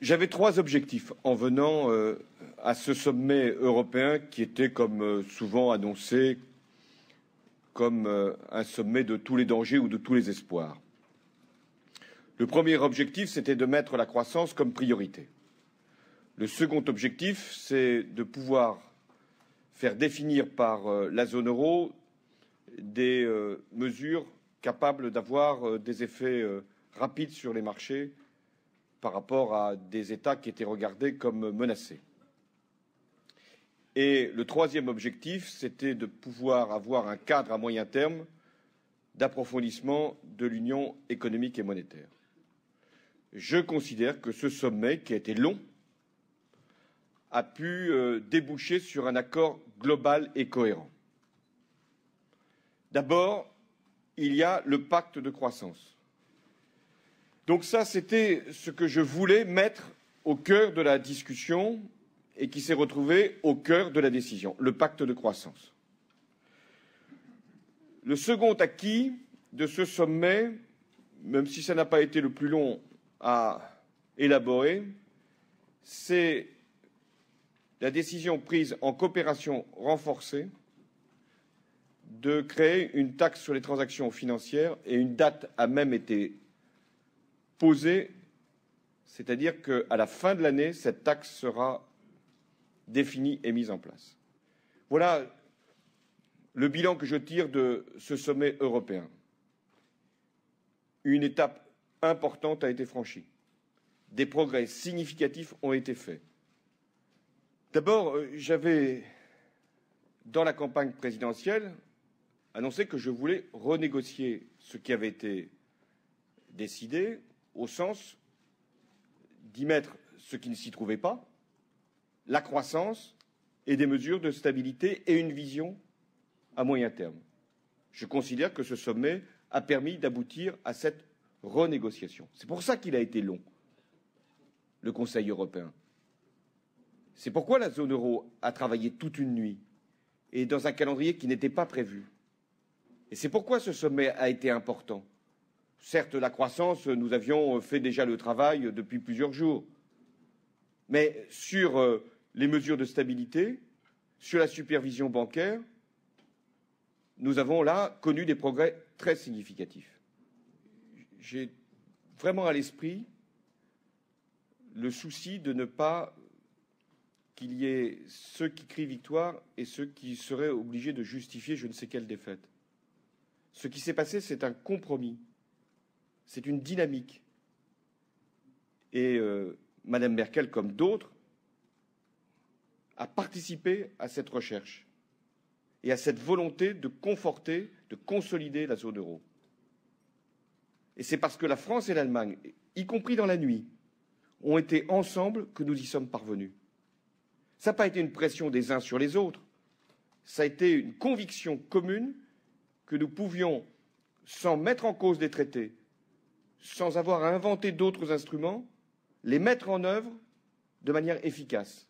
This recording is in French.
J'avais trois objectifs en venant à ce sommet européen qui était, comme souvent annoncé, comme un sommet de tous les dangers ou de tous les espoirs. Le premier objectif, c'était de mettre la croissance comme priorité. Le second objectif, c'est de pouvoir faire définir par la zone euro des mesures capables d'avoir des effets rapides sur les marchés par rapport à des États qui étaient regardés comme menacés. Et le troisième objectif, c'était de pouvoir avoir un cadre à moyen terme d'approfondissement de l'union économique et monétaire. Je considère que ce sommet, qui a été long, a pu déboucher sur un accord global et cohérent. D'abord, il y a le pacte de croissance. Donc ça, c'était ce que je voulais mettre au cœur de la discussion et qui s'est retrouvé au cœur de la décision, le pacte de croissance. Le second acquis de ce sommet, même si ça n'a pas été le plus long à élaborer, c'est la décision prise en coopération renforcée de créer une taxe sur les transactions financières et une date a même été posée, c'est-à-dire qu'à la fin de l'année, cette taxe sera définie et mise en place. Voilà le bilan que je tire de ce sommet européen. Une étape importante a été franchie. Des progrès significatifs ont été faits. D'abord, j'avais, dans la campagne présidentielle, annoncé que je voulais renégocier ce qui avait été décidé, au sens d'y mettre ce qui ne s'y trouvait pas, la croissance et des mesures de stabilité et une vision à moyen terme. Je considère que ce sommet a permis d'aboutir à cette renégociation. C'est pour ça qu'il a été long, le Conseil européen. C'est pourquoi la zone euro a travaillé toute une nuit et dans un calendrier qui n'était pas prévu. Et c'est pourquoi ce sommet a été important. Certes, la croissance, nous avions fait déjà le travail depuis plusieurs jours. Mais sur les mesures de stabilité, sur la supervision bancaire, nous avons là connu des progrès très significatifs. J'ai vraiment à l'esprit le souci de ne pas qu'il y ait ceux qui crient victoire et ceux qui seraient obligés de justifier je ne sais quelle défaite. Ce qui s'est passé, c'est un compromis. C'est une dynamique. Et Mme Merkel, comme d'autres, a participé à cette recherche et à cette volonté de conforter, de consolider la zone euro. Et c'est parce que la France et l'Allemagne, y compris dans la nuit, ont été ensemble que nous y sommes parvenus. Ça n'a pas été une pression des uns sur les autres, ça a été une conviction commune que nous pouvions, sans mettre en cause des traités, sans avoir à inventer d'autres instruments, les mettre en œuvre de manière efficace.